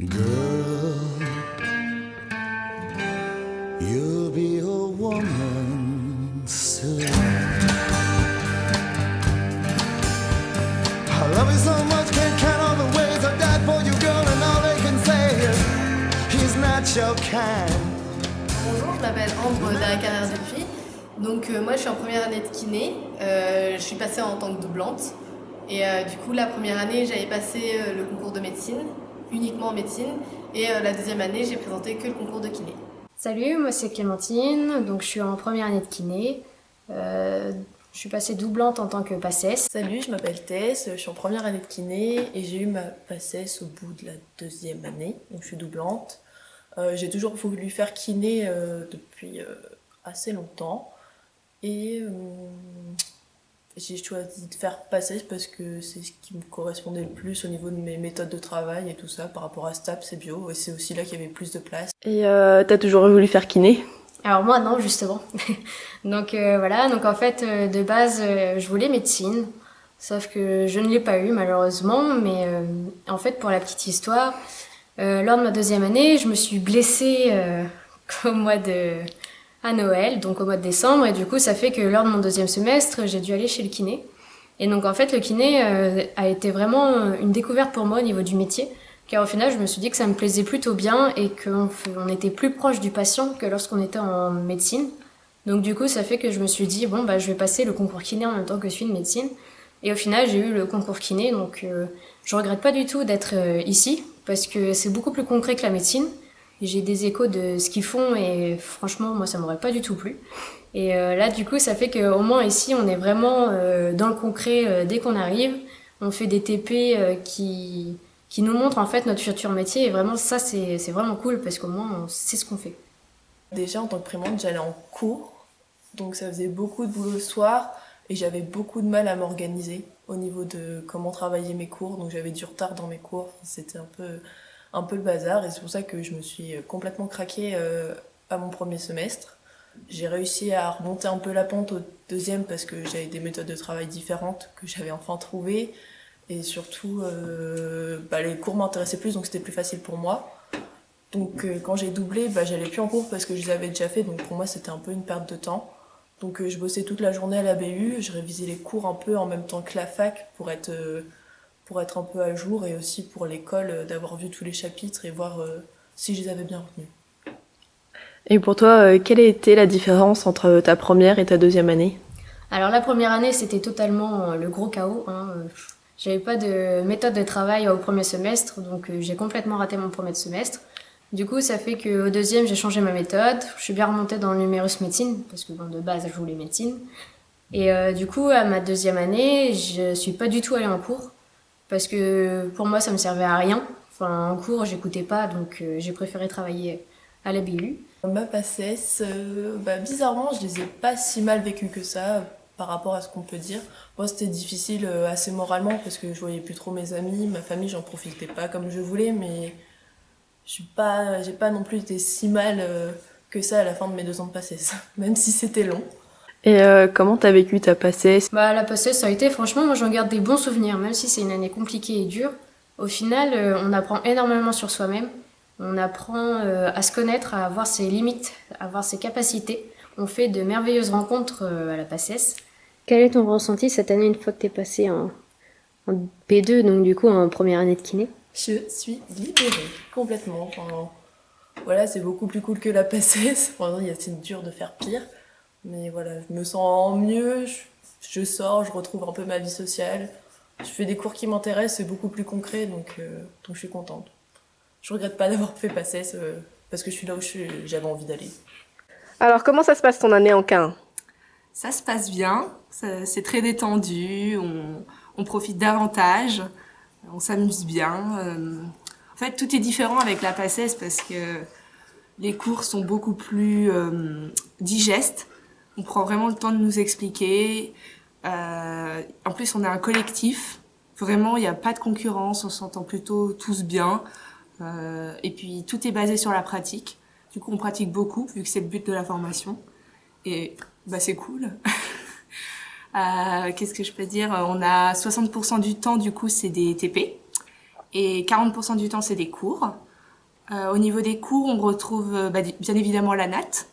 Girl, you'll be a woman soon. I love you so much, can't count all the ways I died for you, girl, and all they can say is he's not your kind. Bonjour, je m'appelle Ambre de la carrière de filles. Donc moi je suis en première année de kiné, je suis passée en tant que doublante. Et du coup la première année j'avais passé le concours de médecine, uniquement en médecine. Et la deuxième année j'ai présenté que le concours de kiné. Salut, moi c'est Clémentine, donc je suis en première année de kiné. Je suis passée doublante en tant que PACES. Salut, je m'appelle Tess, je suis en première année de kiné et j'ai eu ma PACES au bout de la deuxième année, donc je suis doublante. J'ai toujours voulu faire kiné depuis assez longtemps et j'ai choisi de faire PACES parce que c'est ce qui me correspondait le plus au niveau de mes méthodes de travail et tout ça par rapport à STAPS et bio, et c'est aussi là qu'il y avait plus de place. Et t'as toujours voulu faire kiné? Alors moi non, justement. Donc voilà, donc en fait de base je voulais médecine, sauf que je ne l'ai pas eu malheureusement, mais en fait pour la petite histoire, lors de ma deuxième année, je me suis blessée à Noël, donc au mois de décembre, et du coup ça fait que lors de mon deuxième semestre, j'ai dû aller chez le kiné. Et donc en fait le kiné a été vraiment une découverte pour moi au niveau du métier, car au final je me suis dit que ça me plaisait plutôt bien et qu'on était plus proche du patient que lorsqu'on était en médecine. Donc du coup ça fait que je me suis dit bon bah je vais passer le concours kiné en même temps que je suis de médecine. Et au final j'ai eu le concours kiné, donc je regrette pas du tout d'être ici, parce que c'est beaucoup plus concret que la médecine. J'ai des échos de ce qu'ils font et franchement moi ça m'aurait pas du tout plu. Et là du coup ça fait qu'au moins ici on est vraiment dans le concret dès qu'on arrive. On fait des TP qui nous montrent en fait notre futur métier, et vraiment ça c'est vraiment cool parce qu'au moins on sait ce qu'on fait. Déjà en tant que primante j'allais en cours, donc ça faisait beaucoup de boulot le soir et j'avais beaucoup de mal à m'organiser au niveau de comment travailler mes cours, donc j'avais du retard dans mes cours, c'était un peu le bazar, et c'est pour ça que je me suis complètement craquée à mon premier semestre. J'ai réussi à remonter un peu la pente au deuxième parce que j'avais des méthodes de travail différentes que j'avais enfin trouvées, et surtout les cours m'intéressaient plus, donc c'était plus facile pour moi. Donc quand j'ai doublé, j'allais plus en cours parce que je les avais déjà fait, donc pour moi c'était un peu une perte de temps. Donc je bossais toute la journée à la BU, je révisais les cours un peu en même temps que la fac pour être un peu à jour, et aussi pour l'école d'avoir vu tous les chapitres et voir si je les avais bien retenus. Et pour toi, quelle a été la différence entre ta première et ta deuxième année? Alors la première année c'était totalement le gros chaos, hein. J'avais pas de méthode de travail au premier semestre, donc j'ai complètement raté mon premier semestre. Du coup ça fait qu'au deuxième j'ai changé ma méthode, je suis bien remontée dans le numérus médecine, parce que bon, de base je voulais médecine. Et du coup à ma deuxième année je suis pas du tout allée en cours, parce que pour moi ça me servait à rien. Enfin en cours j'écoutais pas, donc j'ai préféré travailler à la BU. Ma PACES, bizarrement, je les ai pas si mal vécues que ça par rapport à ce qu'on peut dire. Moi, c'était difficile assez moralement parce que je voyais plus trop mes amis, ma famille, j'en profitais pas comme je voulais, mais j'ai pas non plus été si mal que ça à la fin de mes 2 ans de PACES, même si c'était long. Et comment t'as vécu ta PACES? La PACES ça a été, franchement moi j'en garde des bons souvenirs, même si c'est une année compliquée et dure. Au final on apprend énormément sur soi-même. On apprend à se connaître, à avoir ses limites, à avoir ses capacités. On fait de merveilleuses rencontres à la PACES. Quel est ton ressenti cette année une fois que t'es passé en P2, donc du coup en première année de kiné? Je suis libérée complètement. Enfin, voilà, c'est beaucoup plus cool que la PACES. C'est dur de faire pire. Mais voilà, je me sens mieux, je sors, je retrouve un peu ma vie sociale. Je fais des cours qui m'intéressent, c'est beaucoup plus concret, donc je suis contente. Je regrette pas d'avoir fait PACES parce que je suis là où j'avais envie d'aller. Alors comment ça se passe ton année en K1? Ça se passe bien, c'est très détendu, on profite davantage, on s'amuse bien. En fait, tout est différent avec la PACES parce que les cours sont beaucoup plus digestes. On prend vraiment le temps de nous expliquer. En plus, on est un collectif. Vraiment, il n'y a pas de concurrence, on s'entend plutôt tous bien. Et puis, tout est basé sur la pratique. Du coup, on pratique beaucoup, vu que c'est le but de la formation. Et c'est cool. Qu'est-ce que je peux dire? On a 60% du temps, du coup, c'est des TP. Et 40% du temps, c'est des cours. Au niveau des cours, on retrouve bien évidemment la natte.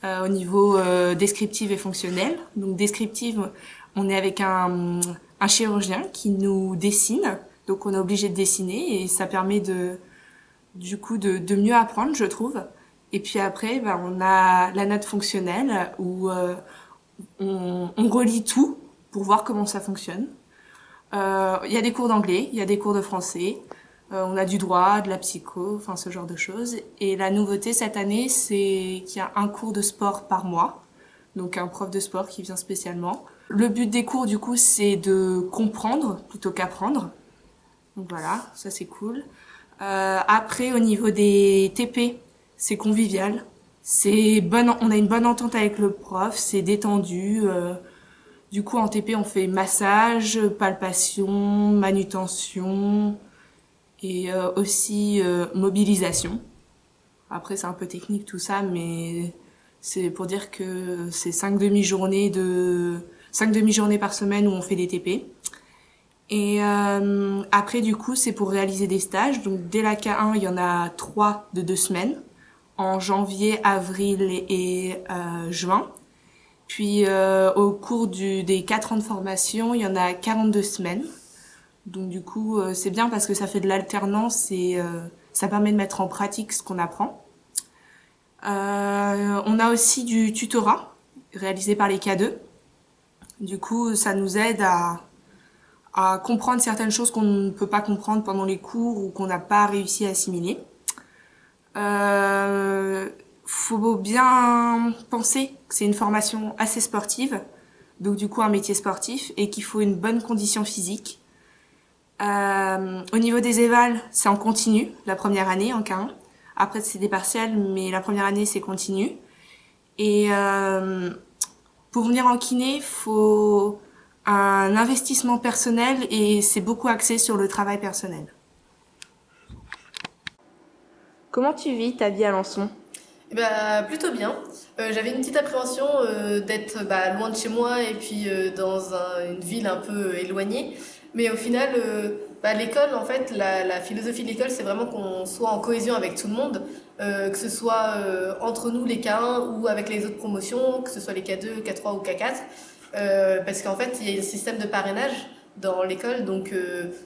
Au niveau descriptive et fonctionnel. Donc descriptive, on est avec un chirurgien qui nous dessine. Donc on est obligé de dessiner et ça permet de mieux apprendre, je trouve. Et puis après, on a la natte fonctionnelle où on relit tout pour voir comment ça fonctionne. Il y a des cours d'anglais, il y a des cours de français, on a du droit, de la psycho, enfin ce genre de choses. Et la nouveauté cette année, c'est qu'il y a un cours de sport par mois, donc un prof de sport qui vient spécialement. Le but des cours, du coup, c'est de comprendre plutôt qu'apprendre. Donc voilà, ça c'est cool. Après, au niveau des TP, c'est convivial. On a une bonne entente avec le prof, c'est détendu. Du coup, en TP, on fait massage, palpation, manutention et aussi mobilisation. Après, c'est un peu technique tout ça, mais c'est pour dire que c'est 5 demi-journées par semaine où on fait des TP. Et après, du coup, c'est pour réaliser des stages. Donc, dès la K1, il y en a 3 de 2 semaines, en janvier, avril et juin. Puis, au cours des 4 ans de formation, il y en a 42 semaines. Donc, du coup, c'est bien parce que ça fait de l'alternance et ça permet de mettre en pratique ce qu'on apprend. On a aussi du tutorat réalisé par les K2. Du coup, ça nous aide à comprendre certaines choses qu'on ne peut pas comprendre pendant les cours ou qu'on n'a pas réussi à assimiler. Faut bien penser que c'est une formation assez sportive, donc du coup un métier sportif, et qu'il faut une bonne condition physique. Au niveau des évals, c'est en continu, la première année en K1. Après c'est des partiels, mais la première année c'est continu. Et pour venir en kiné, faut un investissement personnel et c'est beaucoup axé sur le travail personnel. Comment tu vis ta vie à Alençon? Plutôt bien. J'avais une petite appréhension d'être loin de chez moi et puis dans une ville un peu éloignée. Mais au final, l'école, en fait, la philosophie de l'école, c'est vraiment qu'on soit en cohésion avec tout le monde, que ce soit entre nous, les K1, ou avec les autres promotions, que ce soit les K2, K3 ou K4. Parce qu'en fait, il y a un système de parrainage dans l'école, donc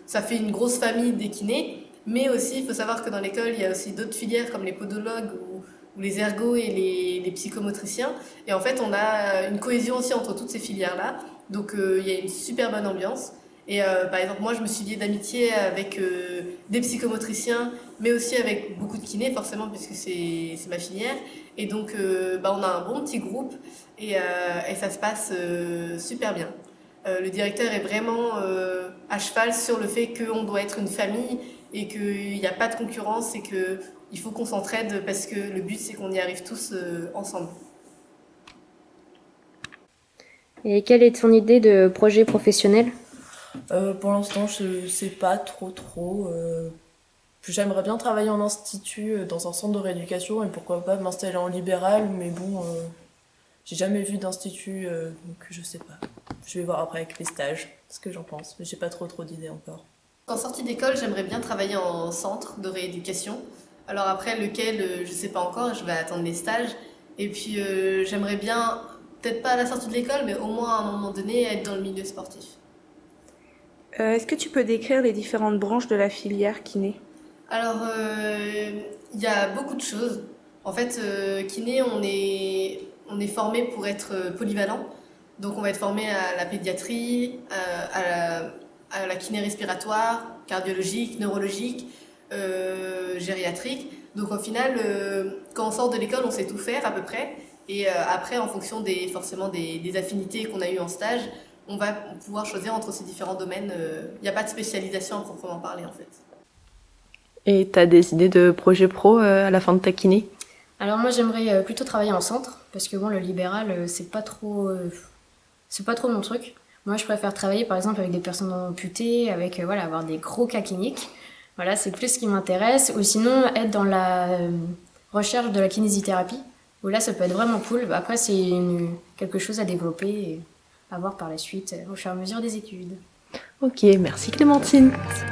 ça fait une grosse famille des kinés. Mais aussi, il faut savoir que dans l'école, il y a aussi d'autres filières comme les podologues ou les ergos et les psychomotriciens. Et en fait, on a une cohésion aussi entre toutes ces filières-là. Donc, il y a une super bonne ambiance. Et par exemple, moi, je me suis liée d'amitié avec des psychomotriciens, mais aussi avec beaucoup de kinés, forcément, puisque c'est ma filière. Et donc, on a un bon petit groupe et ça se passe super bien. Le directeur est vraiment à cheval sur le fait qu'on doit être une famille et qu'il n'y a pas de concurrence et qu'il faut qu'on s'entraide parce que le but, c'est qu'on y arrive tous ensemble. Et quelle est ton idée de projet professionnel ? Pour l'instant, je sais pas trop. J'aimerais bien travailler en institut, dans un centre de rééducation et pourquoi pas m'installer en libéral, mais bon, j'ai jamais vu d'institut, donc je sais pas. Je vais voir après avec les stages ce que j'en pense, mais j'ai pas trop d'idées encore. En sortie d'école, j'aimerais bien travailler en centre de rééducation. Alors après, lequel, je sais pas encore, je vais attendre les stages. Et puis j'aimerais bien, peut-être pas à la sortie de l'école, mais au moins à un moment donné, être dans le milieu sportif. Est-ce que tu peux décrire les différentes branches de la filière kiné? Alors, il y a beaucoup de choses. En fait, kiné, on est formé pour être polyvalent. Donc, on va être formé à la pédiatrie, à la kiné respiratoire, cardiologique, neurologique, gériatrique. Donc, au final, quand on sort de l'école, on sait tout faire à peu près. Et après, en fonction forcément des affinités qu'on a eues en stage, on va pouvoir choisir entre ces différents domaines. Il n'y a pas de spécialisation à proprement parler, en fait. Et t'as des idées de projet pro à la fin de ta kiné? Alors moi j'aimerais plutôt travailler en centre, parce que bon le libéral c'est pas trop mon truc. Moi je préfère travailler par exemple avec des personnes amputées, avec avoir des gros cas cliniques. Voilà, c'est plus ce qui m'intéresse. Ou sinon être dans la recherche de la kinésithérapie, où là ça peut être vraiment cool. Après c'est quelque chose à développer et à voir par la suite au fur et à mesure des études. Ok, merci Clémentine. Merci.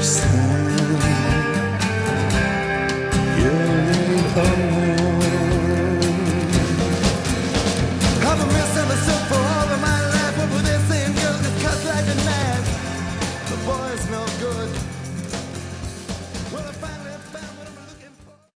Sing